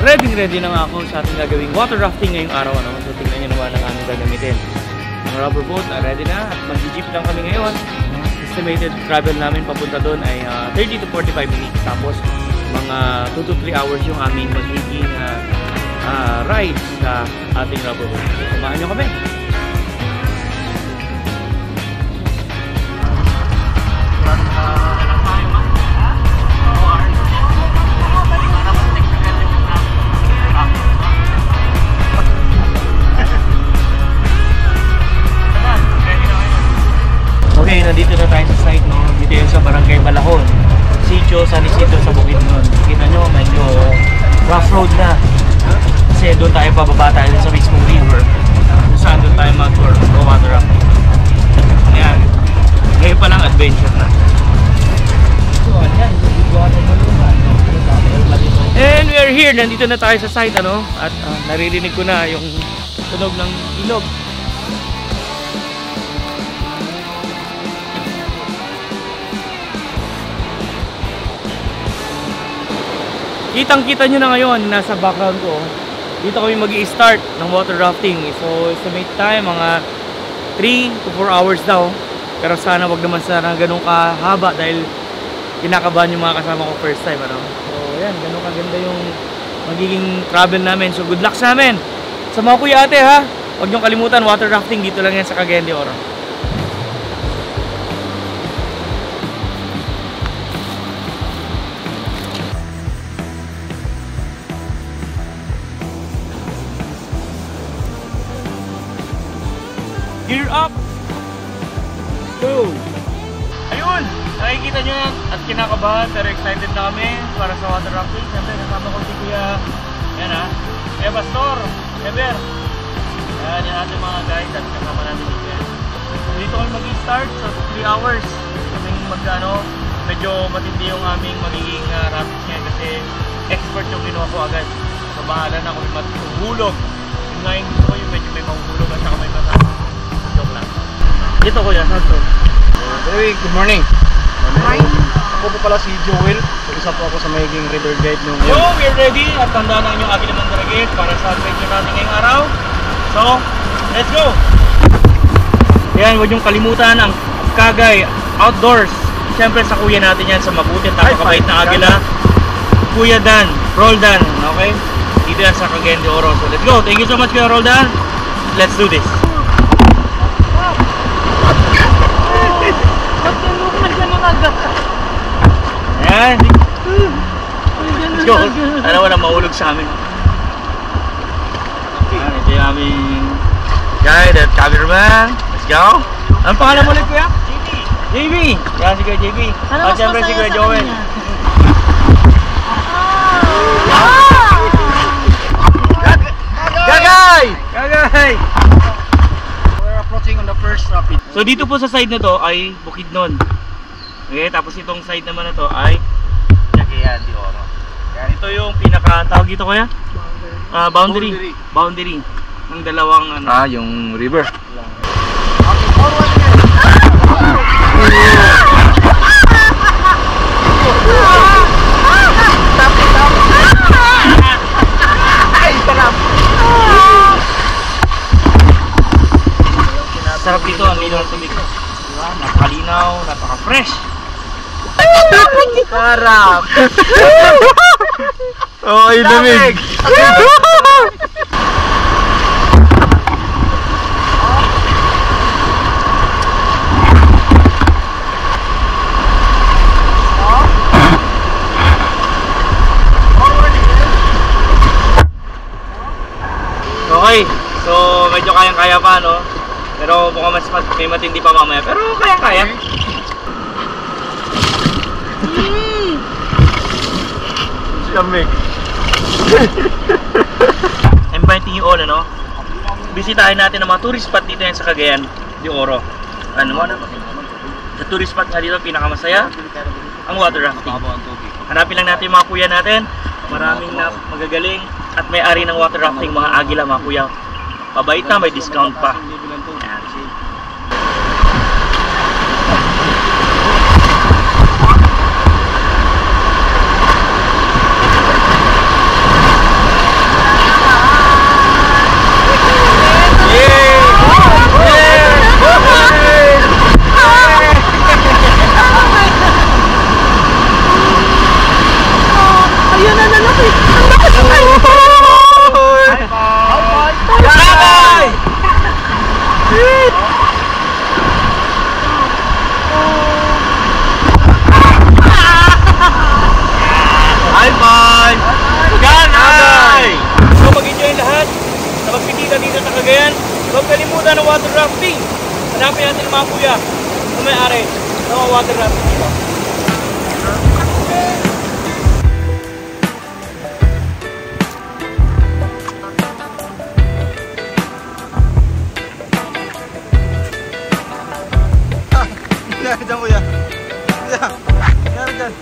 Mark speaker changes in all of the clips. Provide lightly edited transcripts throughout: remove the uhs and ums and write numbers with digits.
Speaker 1: ready na nga ako sa ating gagawing water rafting ngayong araw. Ano? So tingnan nyo naman ang aming gagamitin. Ang rubber boat ready na at mag-jeep lang kami ngayon. Estimated travel namin papunta doon ay 30 to 45 minutes. Tapos mga 2 to 3 hours yung aming magiging ride sa ating rubber boat. So, samahan nyo kami. Okay, nandito na tayo sa site, no? Dito yung sa Barangay Balahon, Sitio San Isidro sa Bukidnon. Kita nyo, medyo rough road na. Kasi doon tayo pababa tayo sa mismong river. Kung saan doon tayo mag-tour o water rafting. Ayan. Ngayon pa lang adventure na. And we are here. Nandito na tayo sa site, ano? At naririnig ko na yung tunog ng ilog. Kitang-kita nyo na ngayon, nasa background ko. Dito kami mag-i-start ng water rafting. So, estimate time, mga 3 to 4 hours daw. Pero sana wag naman sana ganun kahaba dahil kinakabahan yung mga kasama ko first time. Ano? So, yan, ganun kaganda yung magiging travel namin. So, good luck sa amin. Sa mga kuya ate ha, huwag nyo kalimutan, water rafting dito lang yan sa Cagayan de Oro. Gear up! Go! Ayun! Nakikita nyo yan at kinakabahan pero excited na kami para sa water rafting. Siyempre kasama ko si Kuya Kuya Pastor, Ever. Yan yung ating mga guys at kasama natin dito yan. Dito kami mag-start so 3 hours. Kaming medyo matindi yung aming magiging rafting ngayon kasi expert yung ginawa ko agad. So bahala na kung matulog. Yung nga yung gusto ko yung medyo may mahulog at saka may masama. Dito Kuya, saan to?
Speaker 2: Very good morning. Morning. Ako po pala si Joel. Isa po ako sa magiging river guide nung
Speaker 1: Yo, we're ready at tandaan ang inyong Agila Mandaragit para sa adventure natin ngayong araw. So, let's go! Yan, huwag niyong kalimutan ang Kagay Outdoors. Siyempre sa kuya natin yan sa mabuti at napakabait na Agila. Kuya Dan, Roldan, okay? Dito yan sa Cagayan de Oro. So, let's go! Thank you so much Kuya Roldan. Let's do this! Ayan. Let's go. Ano wala maulog sa amin. Ayan, ito yung aming guide at cameraman. Let's go. Anong pangalan mo ulit Kuya? JB. JB. Yan si Kuya JB. At siyempre si Kuya Joel. Gagay! Gagay!
Speaker 2: We're approaching on the first rapid.
Speaker 1: So dito po sa side na to ay Bukidnon. Okay, tapos itong side naman na to ay Cagayan de Oro. Yan, ito yung pinaka tawag dito Kuya? Boundary. Boundary ng dalawang
Speaker 2: yung river.
Speaker 1: Sarap dito ang linaw ng tubig. Diba? Napakalinaw, napaka-fresh. Sarap!
Speaker 2: Oh, ay lamig!
Speaker 1: Okay, so medyo kayang-kaya pa, no? Pero mukhang may matindi pa mamaya. Pero kaya-kaya.
Speaker 2: Lamig.
Speaker 1: Inviting you all, ano? Bisitahin natin ang mga tourist spot dito yan sa Cagayan de Oro. Ano mo? Sa tourist spot nga dito, pinakamasaya ang water rafting. Hanapin lang natin yung mga kuya natin. Maraming na magagaling at may-ari ng water rafting, mga Agila, mga kuya. Mabait na, may discount pa. water rafting dito.
Speaker 2: Diyan kuya. Diyan. Diyan dyan.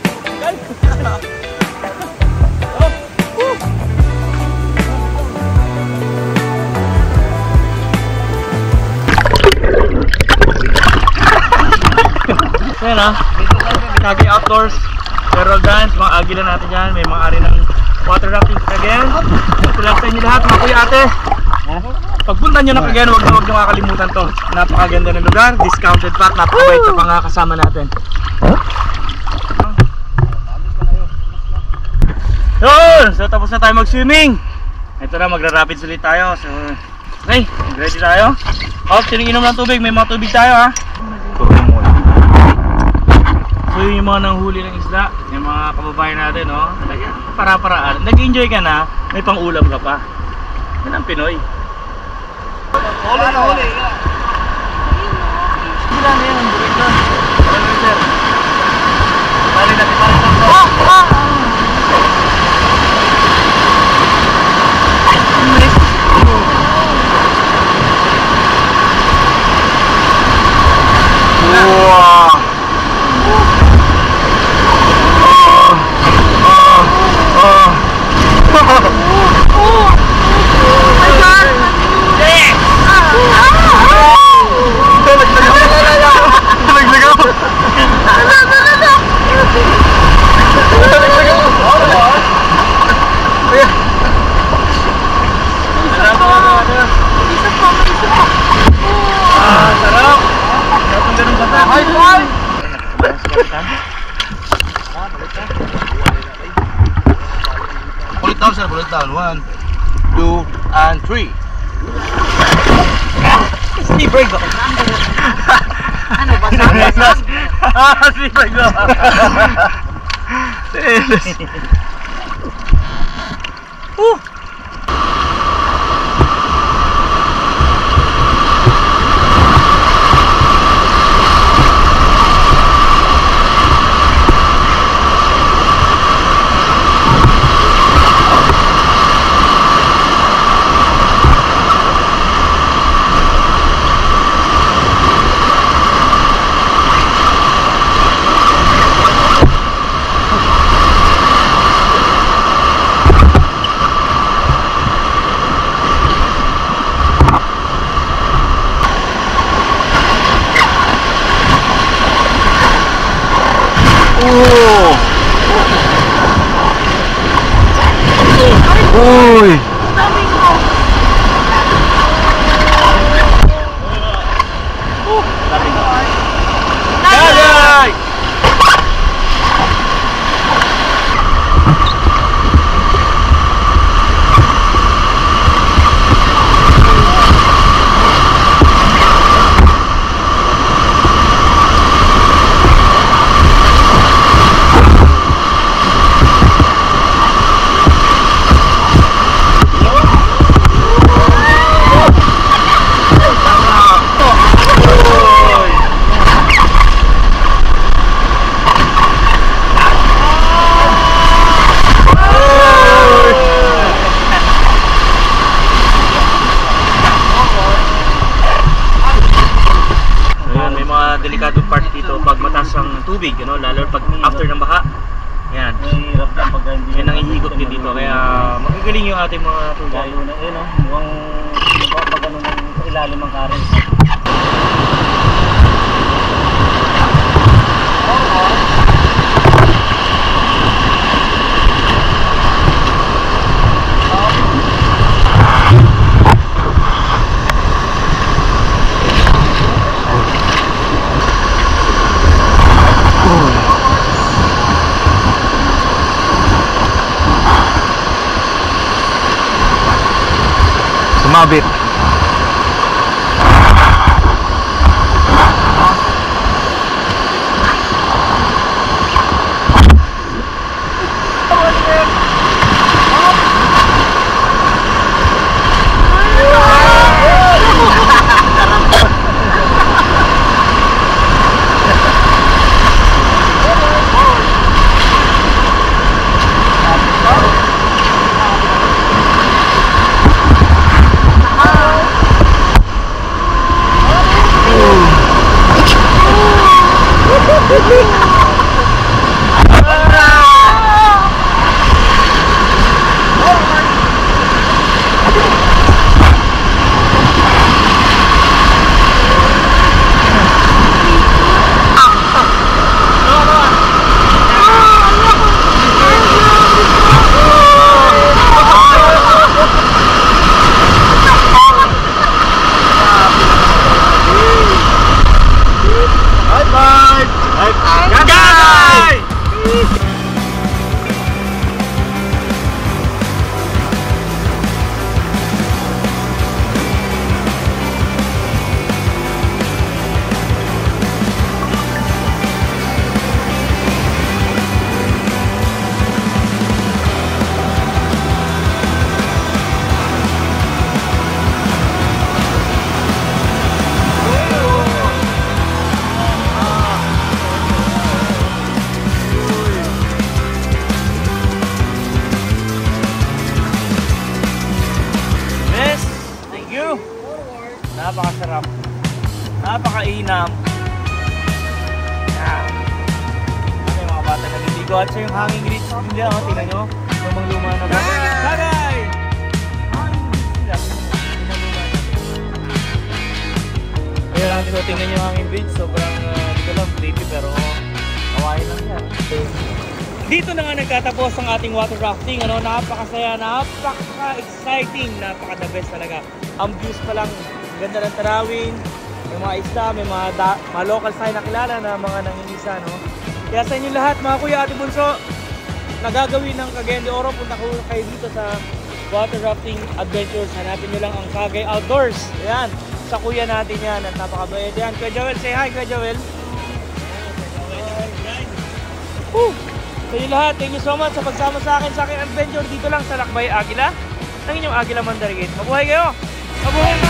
Speaker 1: Yan ha. Naging outdoors. Feral dance. Mga agila natin yan. May mga ari ng water rafting sa Cagayan. Ito lang sa inyo lahat mga kuya ate. Pagpunta nyo ng Cagayan, huwag nyo makakalimutan to. Napakaganda ng lugar. Discounted pa at napakabait sa mga kasama natin. Yun! So tapos na tayo mag-swimming. Ito na, magra-rapids ulit tayo. So, okay, ready tayo. Hop, sininom ng tubig. May mga tubig tayo ha. So yung mga nanghuli ng isda, yung mga kababayan natin, no? Para-paraan. Nag-enjoy ka na, may pang-ulam ka pa. Yan ang Pinoy.
Speaker 2: Huli na huli.
Speaker 1: Sila na yan, ang burik doon. Alam mo sir. Bali natin, bali natin. Wow!
Speaker 2: Bullet down. 1, 2, and 3.
Speaker 1: Steve break ako. Ano ba sa? Steve break ako.
Speaker 2: Uy!
Speaker 1: Delikadong part dito pag mataas ang tubig, you know, lalo pag after ng baha. Yan.
Speaker 2: Mahirap lang pag hindi.
Speaker 1: Yan ang ihigop din dito, kaya magagaling yung ating mga tour guide.
Speaker 2: Lalo na yun, no? Mukhang pag ano ng ilalim ang current.
Speaker 3: Sumabit.
Speaker 1: sarap. Napakainam. Yan. Ano yung mga bata naliligo at siya yung hanging reach. Hindi ako, tingnan nyo. Lumang-luma na ba? Tagay! Hanging reach sila. Kaya lang dito, tingnan nyo yung hanging bridge. Sobrang, hindi ko lang creepy pero kawain lang yan. Dito na nga nagtatapos ang ating water rafting. Ano, napakasaya, napaka-exciting, napaka-the best talaga. Ang views pa lang, ganda ng tarawin, may mga isda, may mga local sign na kilala na mga nangingisa. No? Kaya sa inyo lahat, mga kuya, ate bunso, nagagawin ng Cagayan de Oro, punta kayo dito sa water rafting adventures. Hanapin nyo lang ang Cagay Outdoors. Ayan, sa kuya natin yan at napakabayad yan. Kuya Joel, say hi, Kuya Joel. Woo! Sa inyo lahat, thank you so much sa pagsama sa akin sa aking adventure dito lang sa Lakbay Agila ng inyong Agila Mandarigit. Mabuhay kayo! Mabuhay!